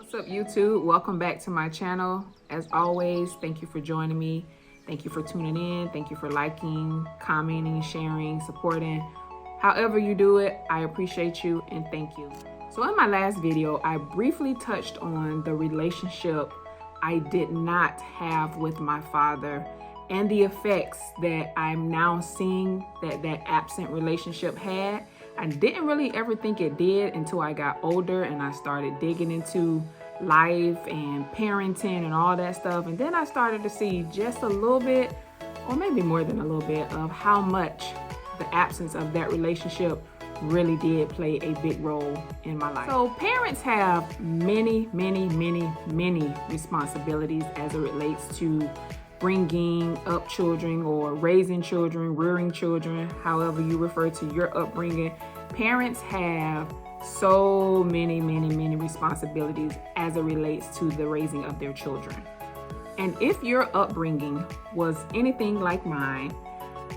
What's up, YouTube? Welcome back to my channel. As always, thank you for joining me. Thank you for tuning in. Thank you for liking, commenting, sharing, supporting. However you do it, I appreciate you and thank you. So in my last video, I briefly touched on the relationship I did not have with my father and the effects that I'm now seeing that absent relationship had. I didn't really ever think it did until I got older and I started digging into life and parenting and all that stuff. And then I started to see just a little bit, or maybe more than a little bit, of how much the absence of that relationship really did play a big role in my life. So parents have many responsibilities as it relates to bringing up children or raising children, rearing children, however you refer to your upbringing. Parents have so many responsibilities as it relates to the raising of their children. And if your upbringing was anything like mine,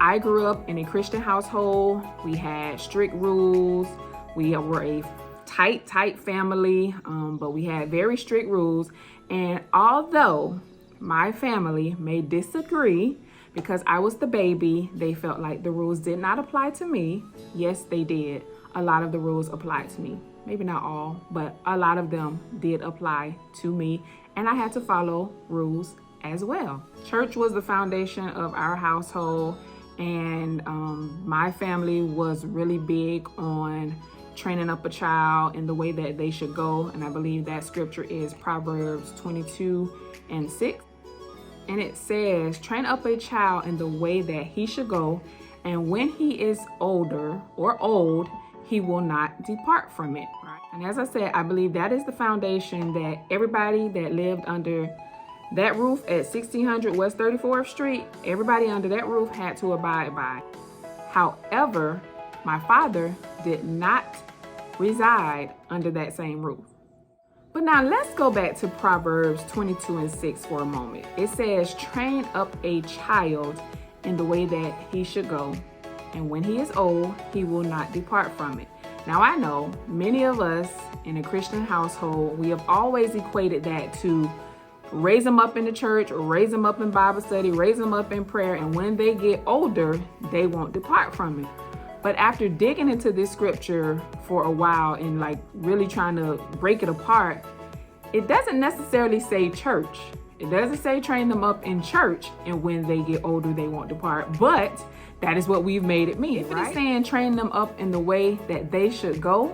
I grew up in a Christian household. We had strict rules. We were a tight family, but we had very strict rules. And although my family may disagree because I was the baby, they felt like the rules did not apply to me. Yes, they did. A lot of the rules applied to me. Maybe not all, but a lot of them did apply to me. And I had to follow rules as well. Church was the foundation of our household. And my family was really big on training up a child in the way that they should go. And I believe that scripture is Proverbs 22:6. And it says, train up a child in the way that he should go. And when he is older or old, he will not depart from it. Right? And as I said, I believe that is the foundation that everybody that lived under that roof at 1600 West 34th Street, everybody under that roof had to abide by. However, my father did not reside under that same roof. But now let's go back to Proverbs 22:6 for a moment. It says, train up a child in the way that he should go, and when he is old, he will not depart from it. Now I know many of us in a Christian household, we have always equated that to raise them up in the church, or raise them up in Bible study, raise them up in prayer, and when they get older, they won't depart from it. But after digging into this scripture for a while and like really trying to break it apart, it doesn't necessarily say church. It doesn't say train them up in church and when they get older, they won't depart. But that is what we've made it mean, right? If it's saying train them up in the way that they should go,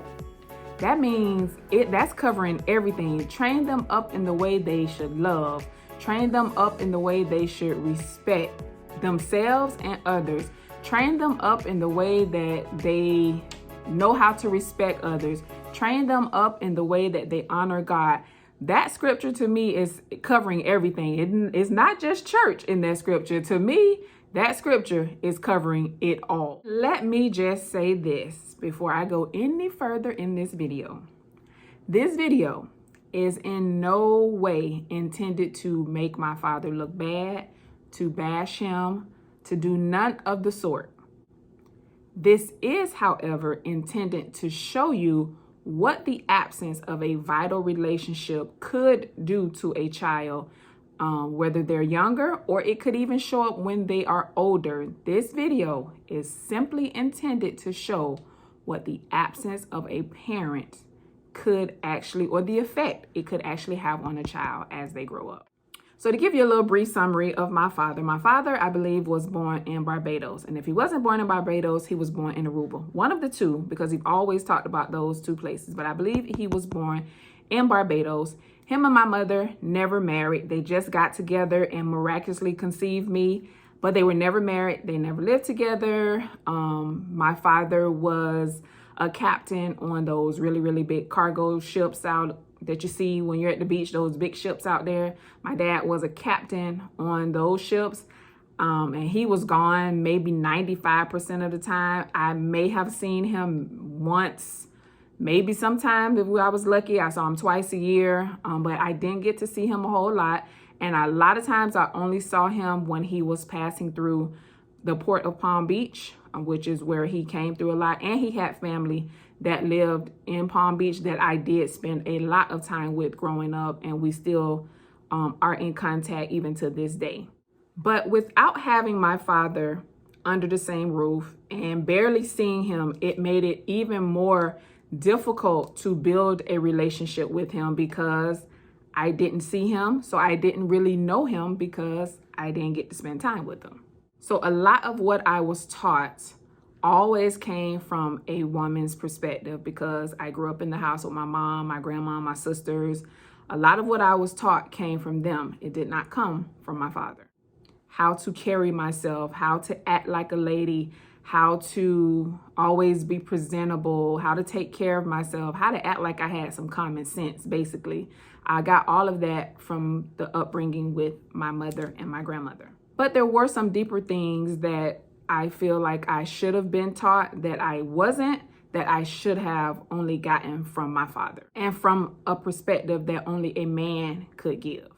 that means that's covering everything. Train them up in the way they should love. Train them up in the way they should respect themselves and others. Train them up in the way that they know how to respect others. Train them up in the way that they honor God. That scripture to me is covering everything. It's not just church in that scripture. To me, that scripture is covering it all. Let me just say this before I go any further in this video. This video is in no way intended to make my father look bad, to bash him, to do none of the sort. This is, however, intended to show you what the absence of a vital relationship could do to a child, whether they're younger or it could even show up when they are older. This video is simply intended to show what the absence of a parent could actually, or the effect it could actually have on a child as they grow up. So to give you a little brief summary of my father, I believe, was born in Barbados. And if he wasn't born in Barbados, he was born in Aruba. One of the two, because he's always talked about those two places. But I believe he was born in Barbados. Him and my mother never married. They just got together and miraculously conceived me. But they were never married. They never lived together. My father was a captain on those really big cargo ships out that you see when you're at the beach, those big ships out there. My dad was a captain on those ships, and he was gone maybe 95% of the time. I may have seen him once, maybe sometime if I was lucky. I saw him twice a year, but I didn't get to see him a whole lot. And a lot of times I only saw him when he was passing through the port of Palm Beach. which is where he came through a lot. And he had family that lived in Palm Beach that I did spend a lot of time with growing up, and we still are in contact even to this day. But without having my father under the same roof and barely seeing him, it made it even more difficult to build a relationship with him because I didn't see him. So I didn't really know him because I didn't get to spend time with him. So a lot of what I was taught always came from a woman's perspective because I grew up in the house with my mom, my grandma, my sisters. A lot of what I was taught came from them. It did not come from my father. How to carry myself, how to act like a lady, how to always be presentable, how to take care of myself, how to act like I had some common sense, basically. I got all of that from the upbringing with my mother and my grandmother. But there were some deeper things that I feel like I should have been taught that I wasn't, that I should have only gotten from my father and from a perspective that only a man could give.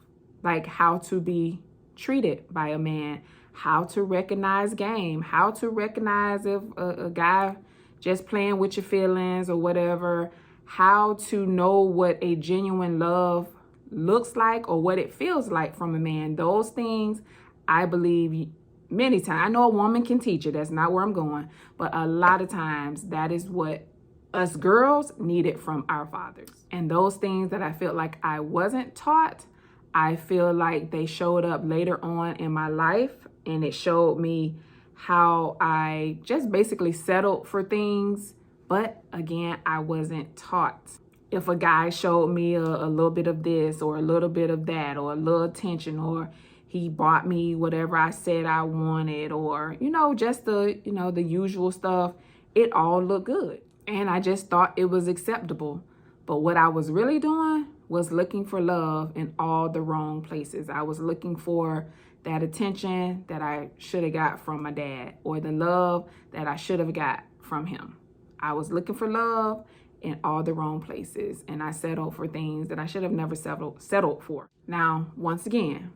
Like how to be treated by a man, how to recognize game, how to recognize if a guy just playing with your feelings or whatever, how to know what a genuine love looks like or what it feels like from a man. Those things, I believe many times, I know a woman can teach it, that's not where I'm going, but a lot of times that is what us girls needed from our fathers. And those things that I felt like I wasn't taught, I feel like they showed up later on in my life, and it showed me how I just basically settled for things. But again, I wasn't taught. If a guy showed me a little bit of this or a little bit of that or a little attention, or he bought me whatever I said I wanted, or, just the usual stuff, it all looked good. And I just thought it was acceptable. But what I was really doing was looking for love in all the wrong places. I was looking for that attention that I should have got from my dad, or the love that I should have got from him. I was looking for love in all the wrong places, and I settled for things that I should have never settled for. Now, once again,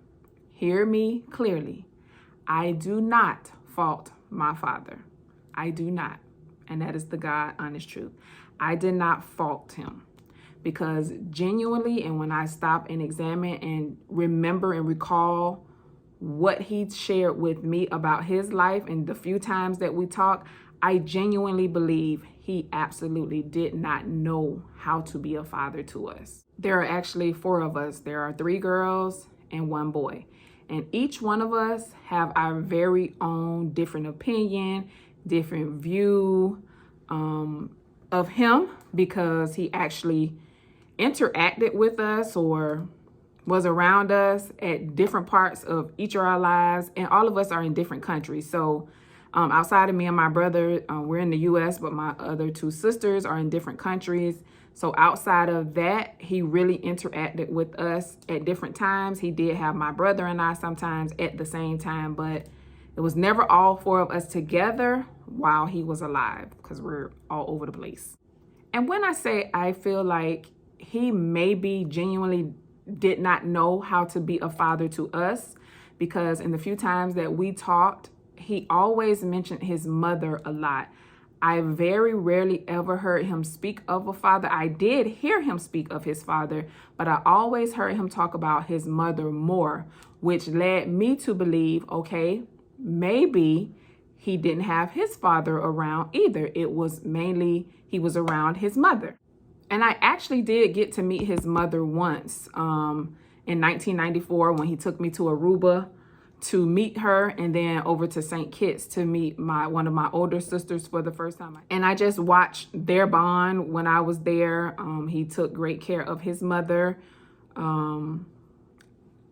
hear me clearly. I do not fault my father. I do not. And that is the God honest truth. I did not fault him. Because genuinely, and when I stop and examine and remember and recall what he shared with me about his life and the few times that we talked, I genuinely believe he absolutely did not know how to be a father to us. There are actually 4 of us. There are 3 girls and 1 boy. And each one of us have our very own different opinion, different view of him, because he actually interacted with us or was around us at different parts of each of our lives, and all of us are in different countries. So outside of me and my brother, we're in the US, but my other 2 sisters are in different countries. So outside of that, he really interacted with us at different times. He did have my brother and I sometimes at the same time, but it was never all 4 of us together while he was alive, because we're all over the place. And when I say I feel like he maybe genuinely did not know how to be a father to us, because in the few times that we talked, he always mentioned his mother a lot. I very rarely ever heard him speak of a father. I did hear him speak of his father, but I always heard him talk about his mother more, which led me to believe, okay, maybe he didn't have his father around either. It was mainly he was around his mother. And I actually did get to meet his mother once in 1994 when he took me to Aruba to meet her, and then over to St. Kitts to meet one of my older sisters for the first time. And I just watched their bond when I was there. He took great care of his mother. I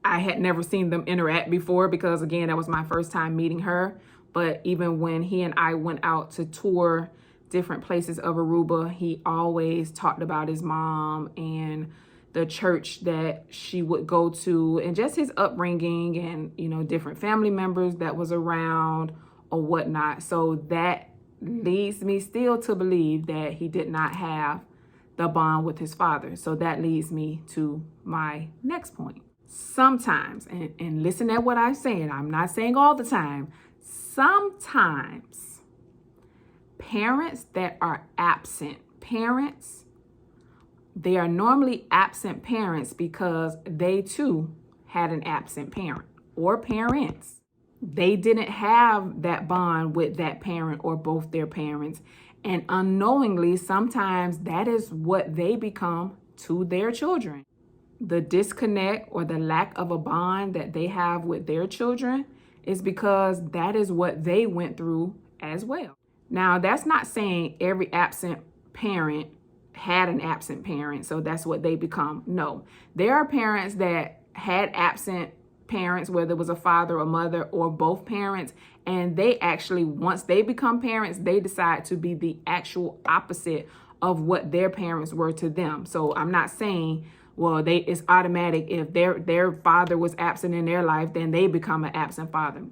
had never seen them interact before because, again, that was my first time meeting her. But even when he and I went out to tour different places of Aruba, he always talked about his mom and the church that she would go to, and just his upbringing and, different family members that was around or whatnot. So that leads me still to believe that he did not have the bond with his father. So that leads me to my next point. Sometimes, and listen at what I'm saying, I'm not saying all the time, sometimes Parents that are absent, parents, they are normally absent parents because they too had an absent parent or parents. They didn't have that bond with that parent or both their parents. And unknowingly, sometimes that is what they become to their children. The disconnect or the lack of a bond that they have with their children is because that is what they went through as well. Now, that's not saying every absent parent had an absent parent, so that's what they become. No, there are parents that had absent parents, whether it was a father or mother or both parents, and they actually, once they become parents, they decide to be the actual opposite of what their parents were to them. So I'm not saying, well, it's automatic. If their father was absent in their life, then they become an absent father.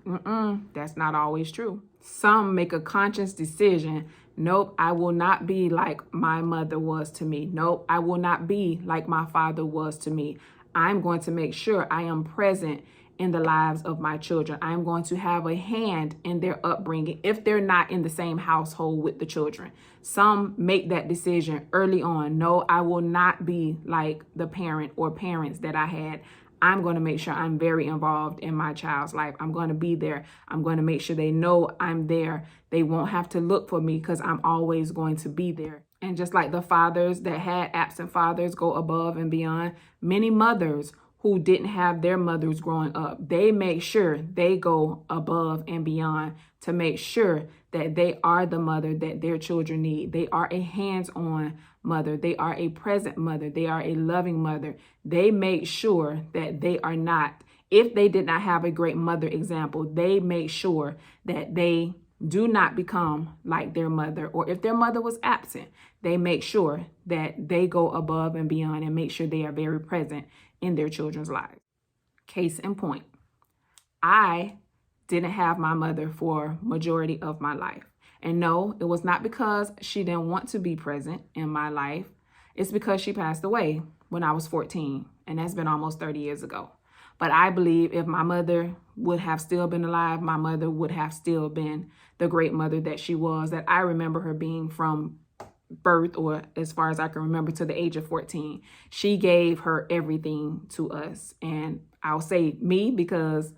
That's not always true. Some make a conscious decision. Nope, I will not be like my mother was to me. Nope, I will not be like my father was to me. I'm going to make sure I am present in the lives of my children. I'm going to have a hand in their upbringing if they're not in the same household with the children. Some make that decision early on. No, I will not be like the parent or parents that I had. I'm going to make sure I'm very involved in my child's life. I'm going to be there. I'm going to make sure they know I'm there. They won't have to look for me because I'm always going to be there. And just like the fathers that had absent fathers go above and beyond, many mothers who didn't have their mothers growing up, they make sure they go above and beyond to make sure that they are the mother that their children need. They are a hands-on mother. They are a present mother. They are a loving mother. They make sure that they are not, if they did not have a great mother example, they make sure that they do not become like their mother, or if their mother was absent, they make sure that they go above and beyond and make sure they are very present in their children's lives. Case in point, I didn't have my mother for majority of my life. And no, it was not because she didn't want to be present in my life. It's because she passed away when I was 14, and that's been almost 30 years ago. But I believe if my mother would have still been alive, my mother would have still been the great mother that she was, that I remember her being from birth, or as far as I can remember, to the age of 14. She gave her everything to us. And I'll say me because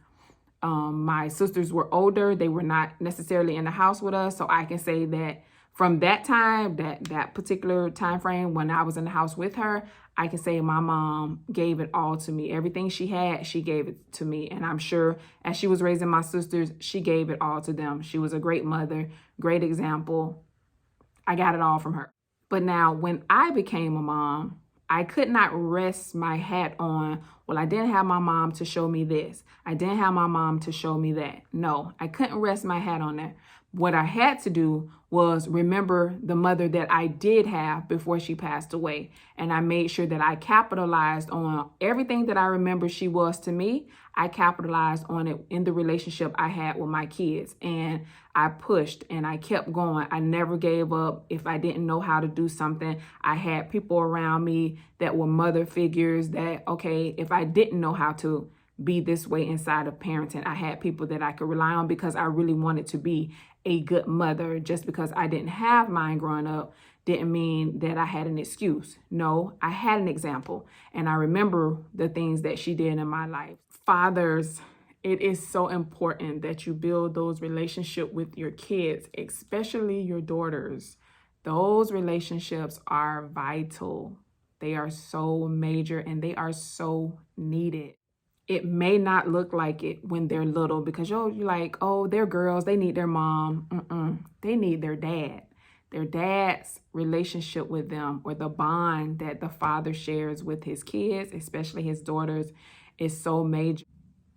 my sisters were older. They were not necessarily in the house with us. So I can say that from that time, that particular time frame when I was in the house with her, I can say my mom gave it all to me. Everything she had, she gave it to me. And I'm sure as she was raising my sisters, she gave it all to them. She was a great mother, great example. I got it all from her. But now when I became a mom, I could not rest my hat on, well, I didn't have my mom to show me this. I didn't have my mom to show me that. No, I couldn't rest my hat on that. What I had to do was remember the mother that I did have before she passed away. And I made sure that I capitalized on everything that I remember she was to me. I capitalized on it in the relationship I had with my kids. And I pushed and I kept going. I never gave up. If I didn't know how to do something, I had people around me that were mother figures that, okay, if I didn't know how to be this way inside of parenting, I had people that I could rely on because I really wanted to be a good mother. Just because I didn't have mine growing up didn't mean that I had an excuse. No, I had an example, and I remember the things that she did in my life. Fathers, it is so important that you build those relationships with your kids, especially your daughters. Those relationships are vital. They are so major and they are so needed. It may not look like it when they're little because you're like, oh, they're girls, they need their mom. They need their dad. Their dad's relationship with them, or the bond that the father shares with his kids, especially his daughters, is so major.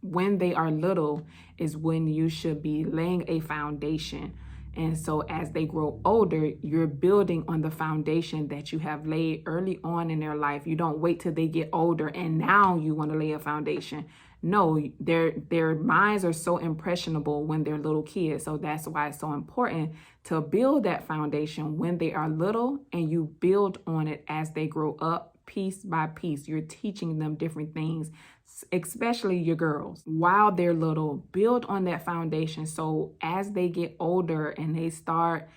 When they are little is when you should be laying a foundation. And so as they grow older, you're building on the foundation that you have laid early on in their life. You don't wait till they get older and now you want to lay a foundation. No, their minds are so impressionable when they're little kids. So that's why it's so important to build that foundation when they are little, and you build on it as they grow up, piece by piece. You're teaching them different things, especially your girls. While they're little, build on that foundation. So as they get older and they start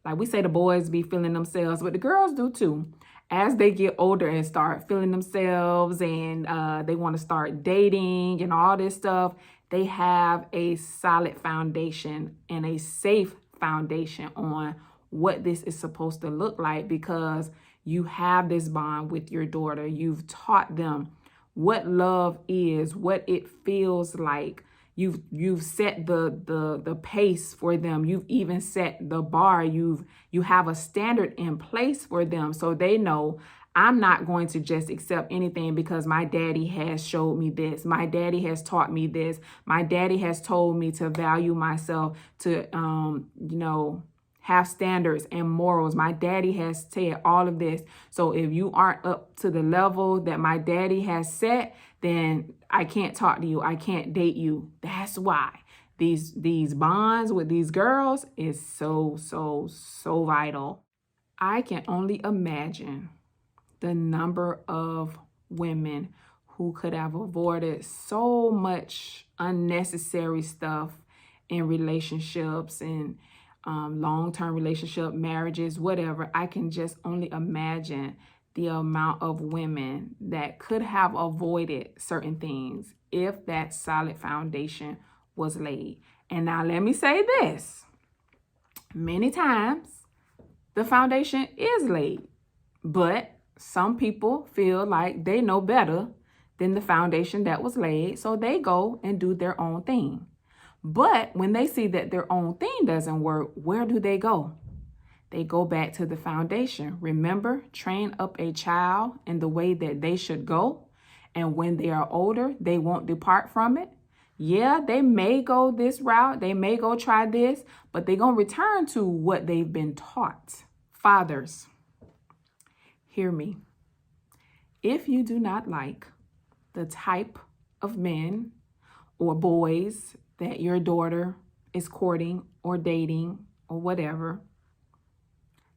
Like we say the boys be feeling themselves, but the girls do too. As they get older and start feeling themselves and they want to start dating and all this stuff, they have a solid foundation and a safe foundation on what this is supposed to look like, because you have this bond with your daughter. You've taught them what love is, what it feels like. You've set the pace for them. You've even set the bar. You have a standard in place for them, so they know I'm not going to just accept anything because my daddy has showed me this. My daddy has taught me this. My daddy has told me to value myself, to have standards and morals. My daddy has said all of this. So if you aren't up to the level that my daddy has set, then I can't talk to you. I can't date you. That's why these bonds with these girls is so vital. I can only imagine the number of women who could have avoided so much unnecessary stuff in relationships and long-term relationship, marriages, whatever. I can just only imagine the amount of women that could have avoided certain things if that solid foundation was laid. And now let me say this. Many times the foundation is laid, but some people feel like they know better than the foundation that was laid, so they go and do their own thing. But when they see that their own thing doesn't work, where do they go? They go back to the foundation. Remember, train up a child in the way that they should go. And when they are older, they won't depart from it. Yeah, they may go this route. They may go try this, but they're going to return to what they've been taught. Fathers, hear me. If you do not like the type of men or boys that your daughter is courting or dating or whatever,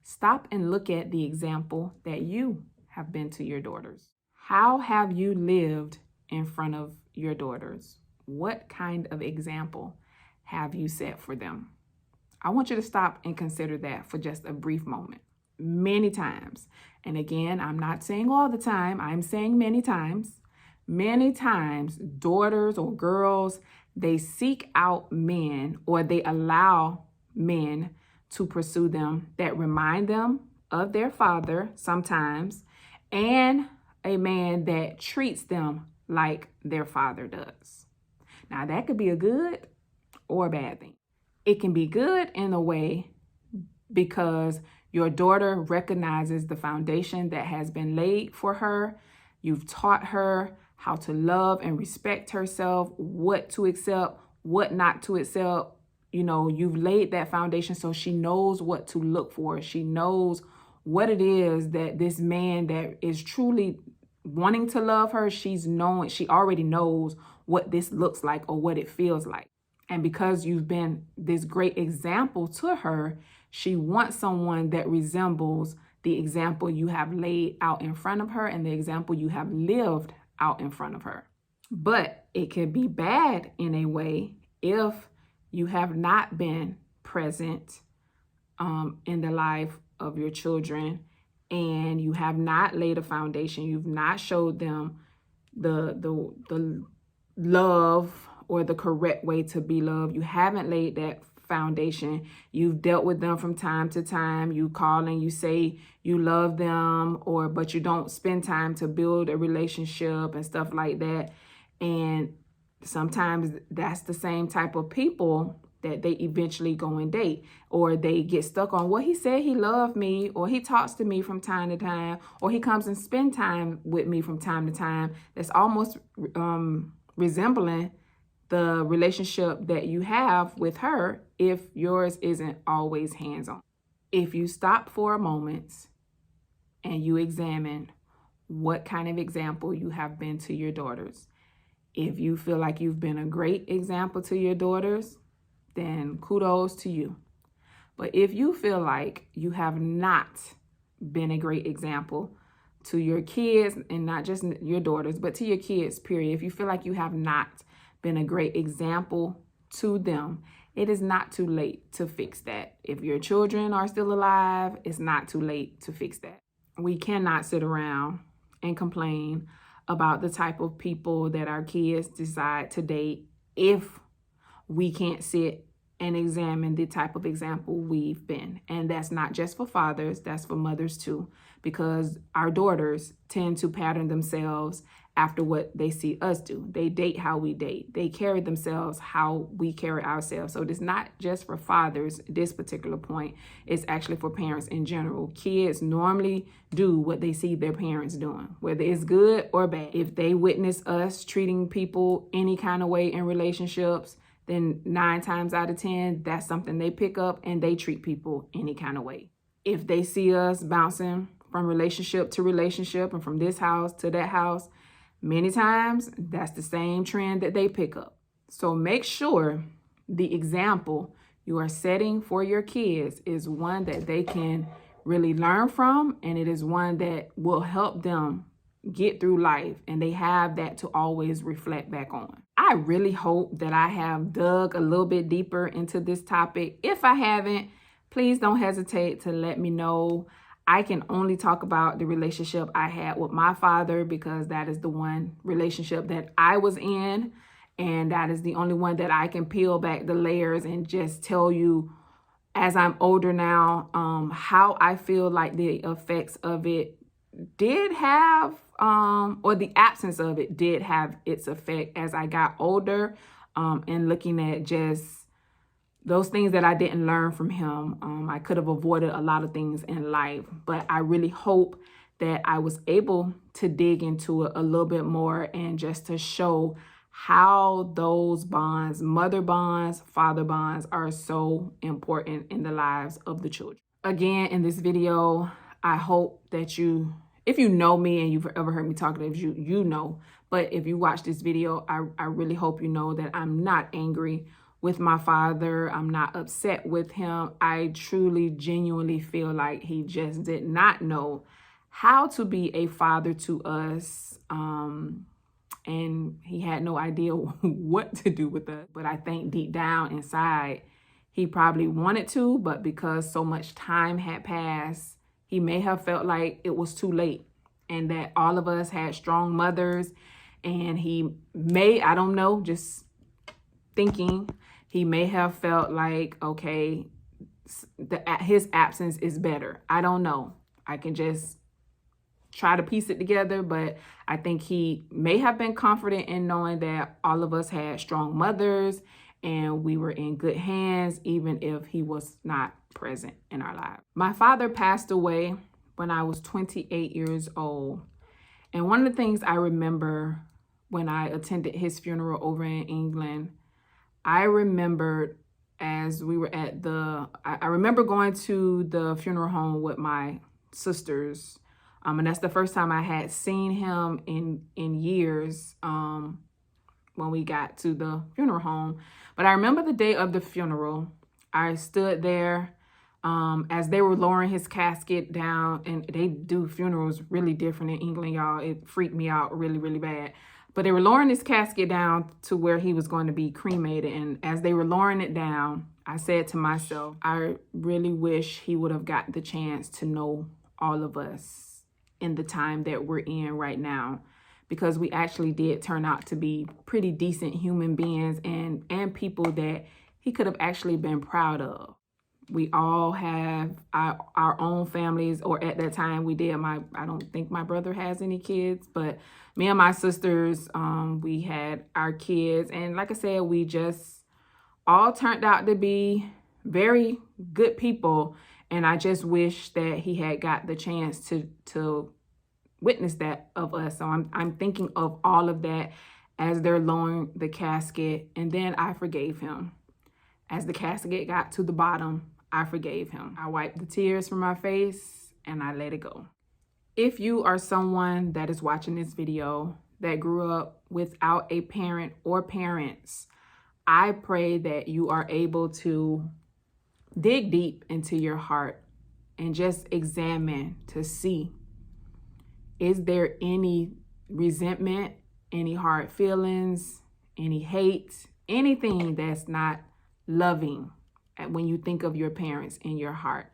stop and look at the example that you have been to your daughters. How have you lived in front of your daughters? What kind of example have you set for them? I want you to stop and consider that for just a brief moment. Many times, and again, I'm not saying all the time, I'm saying many times, daughters or girls, they seek out men, or they allow men to pursue them that remind them of their father sometimes, and a man that treats them like their father does. Now, that could be a good or a bad thing. It can be good in a way because your daughter recognizes the foundation that has been laid for her. You've taught her how to love and respect herself, what to accept, what not to accept. You've laid that foundation so she knows what to look for. She knows what it is that this man that is truly wanting to love her, she already knows what this looks like or what it feels like. And because you've been this great example to her, she wants someone that resembles the example you have laid out in front of her and the example you have lived out in front of her. But it could be bad in a way if you have not been present in the life of your children, and you have not laid a foundation. You've not showed them the love or the correct way to be loved. You haven't laid that foundation. You've dealt with them from time to time. You call and you say you love them, but you don't spend time to build a relationship and stuff like that. And sometimes that's the same type of people that they eventually go and date, or they get stuck on, well, he said he loved me, or he talks to me from time to time, or he comes and spend time with me from time to time. That's almost resembling the relationship that you have with her if yours isn't always hands-on. If you stop for a moment and you examine what kind of example you have been to your daughters, if you feel like you've been a great example to your daughters, then kudos to you. But if you feel like you have not been a great example to your kids, and not just your daughters, but to your kids, period, if you feel like you have not been a great example to them, it is not too late to fix that. If your children are still alive, it's not too late to fix that. We cannot sit around and complain about the type of people that our kids decide to date if we can't sit and examine the type of example we've been. And that's not just for fathers, that's for mothers too, because our daughters tend to pattern themselves after what they see us do. They date how we date. They carry themselves how we carry ourselves. So it's not just for fathers, this particular point. It's actually for parents in general. Kids normally do what they see their parents doing, whether it's good or bad. If they witness us treating people any kind of way in relationships, then 9 times out of 10, that's something they pick up and they treat people any kind of way. If they see us bouncing from relationship to relationship and from this house to that house, many times that's the same trend that they pick up. So make sure the example you are setting for your kids is one that they can really learn from, and it is one that will help them get through life, and they have that to always reflect back on. I really hope that I have dug a little bit deeper into this topic. If I haven't, please don't hesitate to let me know. I can only talk about the relationship I had with my father because that is the one relationship that I was in, and that is the only one that I can peel back the layers and just tell you, as I'm older now, how I feel like the effects of it did have, or the absence of it did have its effect as I got older, and looking at just those things that I didn't learn from him. I could have avoided a lot of things in life, but I really hope that I was able to dig into it a little bit more and just to show how those bonds, mother bonds, father bonds, are so important in the lives of the children. Again, in this video, I hope that you, if you know me and you've ever heard me talk to you know, but if you watch this video, I really hope you know that I'm not angry with my father. I'm not upset with him. I truly, genuinely feel like he just did not know how to be a father to us. And he had no idea what to do with us. But I think deep down inside, he probably wanted to, but because so much time had passed, he may have felt like it was too late and that all of us had strong mothers. And he may, I don't know, just thinking, he may have felt like, okay, his absence is better. I don't know. I can just try to piece it together, but I think he may have been confident in knowing that all of us had strong mothers and we were in good hands, even if he was not present in our lives. My father passed away when I was 28 years old. And one of the things I remember when I attended his funeral over in England, I remembered as we were at I remember going to the funeral home with my sisters. And that's the first time I had seen him in years, when we got to the funeral home. But I remember the day of the funeral, I stood there as they were lowering his casket down, and they do funerals really different in England, y'all. It freaked me out really, really bad. But they were lowering his casket down to where he was going to be cremated. And as they were lowering it down, I said to myself, I really wish he would have got the chance to know all of us in the time that we're in right now, because we actually did turn out to be pretty decent human beings and people that he could have actually been proud of. We all have our own families, or at that time we did. I don't think my brother has any kids, but me and my sisters, we had our kids. And like I said, we just all turned out to be very good people. And I just wish that he had got the chance to witness that of us. So I'm thinking of all of that as they're lowering the casket. And then I forgave him. As the casket got to the bottom, I forgave him. I wiped the tears from my face and I let it go. If you are someone that is watching this video that grew up without a parent or parents, I pray that you are able to dig deep into your heart and just examine to see, is there any resentment, any hard feelings, any hate, anything that's not loving when you think of your parents in your heart.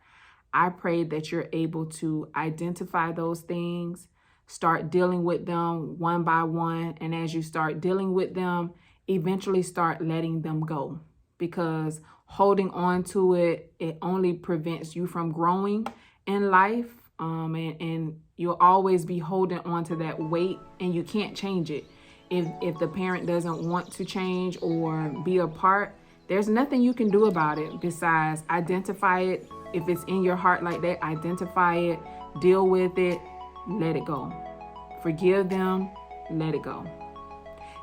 I pray that you're able to identify those things, start dealing with them one by one. And as you start dealing with them, eventually start letting them go, because holding on to it, it only prevents you from growing in life. And you'll always be holding on to that weight, and you can't change it. If the parent doesn't want to change or be apart, there's nothing you can do about it besides identify it. If it's in your heart like that, identify it, deal with it, let it go. Forgive them, let it go.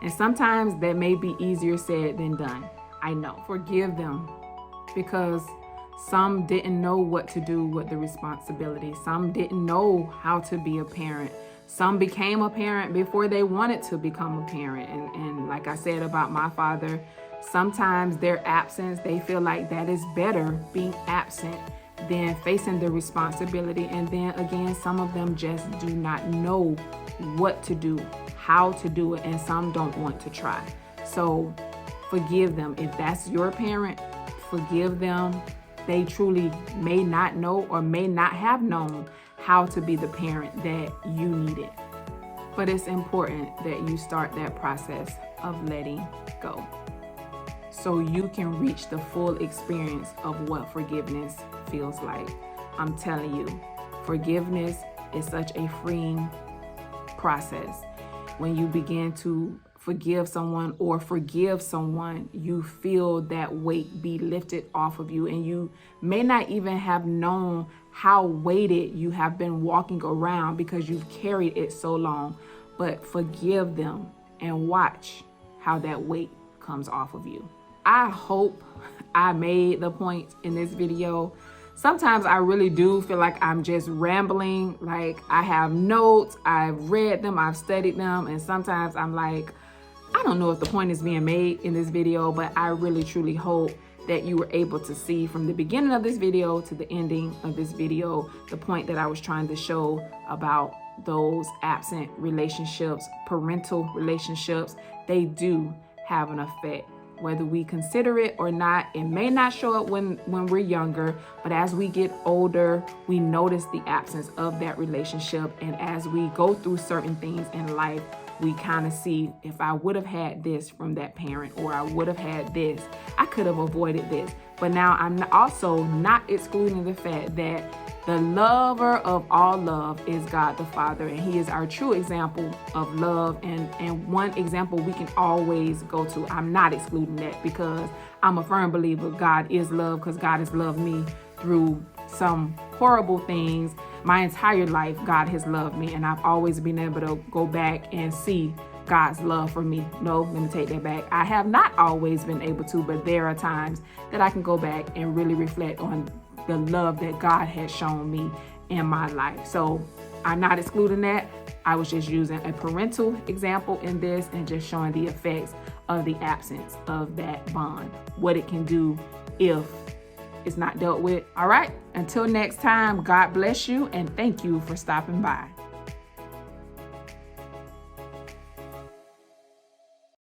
And sometimes that may be easier said than done. I know. Forgive them, because some didn't know what to do with the responsibility. Some didn't know how to be a parent. Some became a parent before they wanted to become a parent. And like I said about my father, sometimes their absence, they feel like that is better, being absent, than facing the responsibility. And then again, some of them just do not know what to do, how to do it, and some don't want to try. So forgive them. If that's your parent, forgive them. They truly may not know or may not have known how to be the parent that you needed. But it's important that you start that process of letting go, so you can reach the full experience of what forgiveness feels like. I'm telling you, forgiveness is such a freeing process. When you begin to forgive someone or forgive someone, you feel that weight be lifted off of you, and you may not even have known how weighted you have been walking around because you've carried it so long. But forgive them and watch how that weight comes off of you. I hope I made the point in this video. Sometimes I really do feel like I'm just rambling. Like, I have notes, I've read them, I've studied them, and sometimes I'm like, I don't know if the point is being made in this video, but I really truly hope that you were able to see from the beginning of this video to the ending of this video the point that I was trying to show about those absent relationships, parental relationships. They do have an effect. Whether we consider it or not, it may not show up when we're younger, but as we get older, we notice the absence of that relationship. And as we go through certain things in life, we kind of see, if I would have had this from that parent, or I would have had this, I could have avoided this. But now I'm also not excluding the fact that the lover of all love is God the Father, and He is our true example of love, and one example we can always go to. I'm not excluding that, because I'm a firm believer God is love, because God has loved me through some horrible things. My entire life, God has loved me, and I've always been able to go back and see God's love for me. No, let me take that back. I have not always been able to, but there are times that I can go back and really reflect on the love that God has shown me in my life. So I'm not excluding that. I was just using a parental example in this and just showing the effects of the absence of that bond, what it can do if it's not dealt with. All right, until next time, God bless you, and thank you for stopping by.